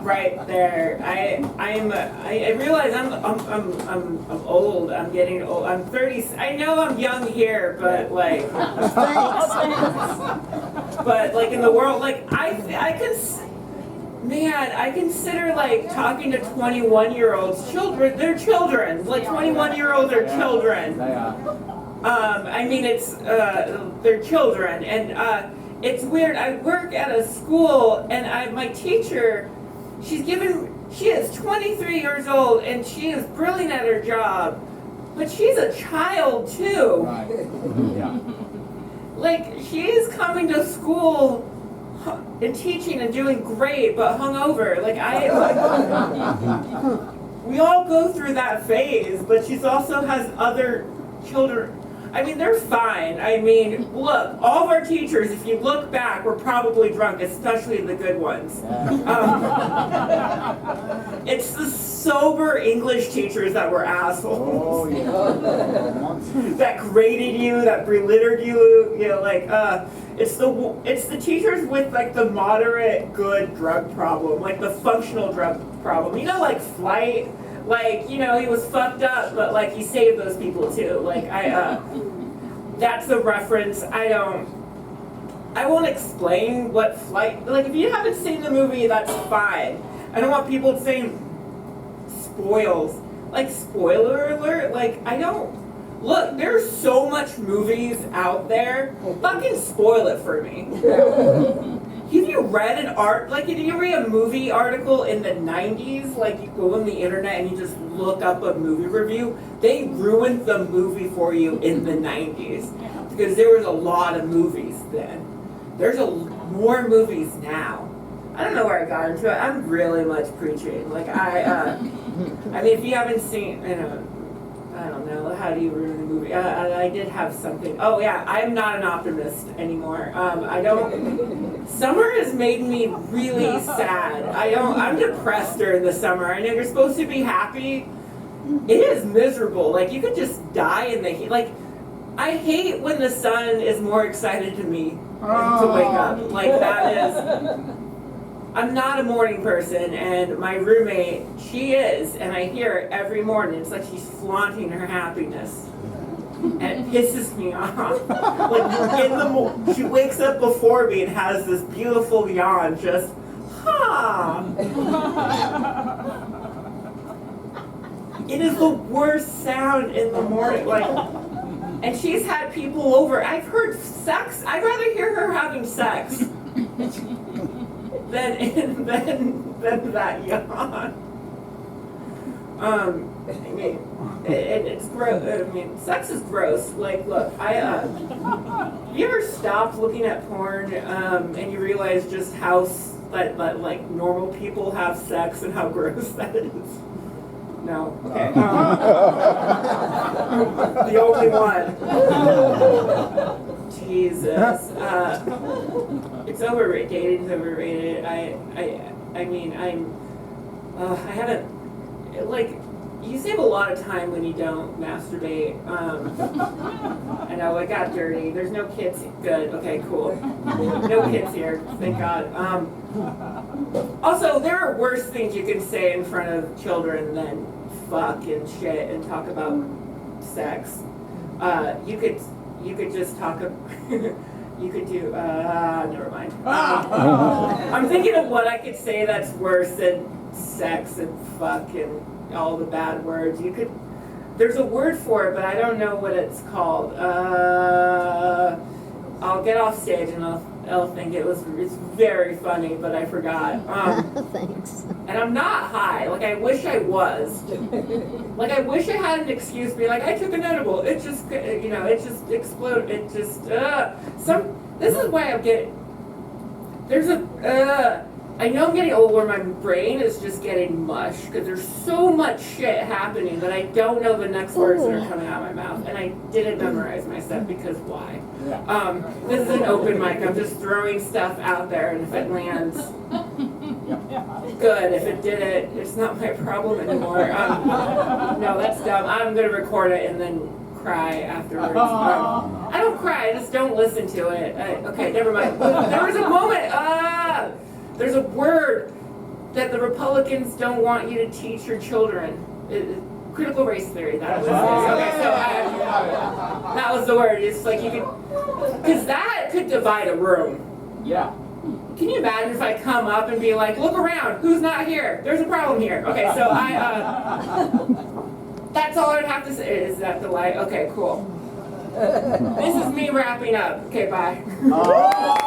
right there. I realize I'm old. I'm getting old. I'm 30. I know I'm young here, but like, but like in the world, like I consider like talking to 21-year-olds children. They're children. Like 21-year-olds are children. They are. I mean, they're children, and it's weird. I work at a school, and my teacher, she is 23 years old, and she is brilliant at her job, but she's a child too. Right. Yeah. Like, she is coming to school and teaching and doing great, but hungover. Like, we all go through that phase, but she also has other children. I mean, they're fine. I mean, look, all of our teachers, if you look back, were probably drunk, especially the good ones. It's the sober English teachers that were assholes. Oh, yeah. That graded you, that belittled you, you know, like, it's the teachers with, like, the moderate good drug problem, like the functional drug problem. You know, like Flight? Like, you know, he was fucked up, but like he saved those people too. Like that's a reference. I won't explain what Flight, like if you haven't seen the movie, that's fine. I don't want people saying spoils. Like, spoiler alert, like look, there's so much movies out there. Fucking spoil it for me. Have you read did you read a movie article in the 90s? Like, you go on the internet and you just look up a movie review. They ruined the movie for you in the 90s. Because there was a lot of movies then. There's more movies now. I don't know where I got into it. I'm really much preaching. Like, I mean, if you haven't seen, I don't know, how do you ruin a movie? I did have something. Oh yeah, I'm not an optimist anymore. Summer has made me really sad. I'm depressed during the summer. I know you're supposed to be happy. It is miserable. Like, you could just die in the heat. Like, I hate when the sun is more excited to me to wake up. Like, that is... I'm not a morning person, and my roommate, she is, and I hear it every morning. It's like she's flaunting her happiness, and it pisses me off. Like, she wakes up before me and has this beautiful yawn, just, It is the worst sound in the morning, like, and she's had people over. I've heard sex. I'd rather hear her having sex than that yawn. I mean, it's gross. I mean, sex is gross. Like, look, you ever stopped looking at porn and you realize just how that like normal people have sex and how gross that is? No. Okay. The only one. Jesus. It's overrated. Dating's overrated. I mean, I haven't, like, you save a lot of time when you don't masturbate. I know, it got dirty. There's no kids. Good. Okay, cool. No kids here. Thank God. Also, there are worse things you can say in front of children than fuck and shit and talk about sex. You could just talk. You could do. Never mind. I'm thinking of what I could say that's worse than sex and fuck and all the bad words. You could. There's a word for it, but I don't know what it's called. I'll get off stage and I'll think it's very funny, but I forgot. Thanks. And I'm not high. Like, I wish I was. Like, I wish I had an excuse to be like, I took an edible. It just, it just exploded. It just, this is why I'm getting, I know I'm getting old where my brain is just getting mush because there's so much shit happening that I don't know the next words that are coming out of my mouth. And I didn't memorize my stuff because why? This is an open mic. I'm just throwing stuff out there, and if it lands, good. If it didn't, it's not my problem anymore. No, that's dumb. I'm going to record it and then cry afterwards. I don't cry. I just don't listen to it. Okay, never mind. There was a moment. There's there's a word that the Republicans don't want you to teach your children. Critical race theory. That was it. Okay, so that was the word. It's like you could, because that could divide a room. Yeah. Can you imagine if I come up and be like, look around, who's not here? There's a problem here. Okay, so that's all I'd have to say. Is that the light? Okay, cool. This is me wrapping up. Okay, bye. Oh.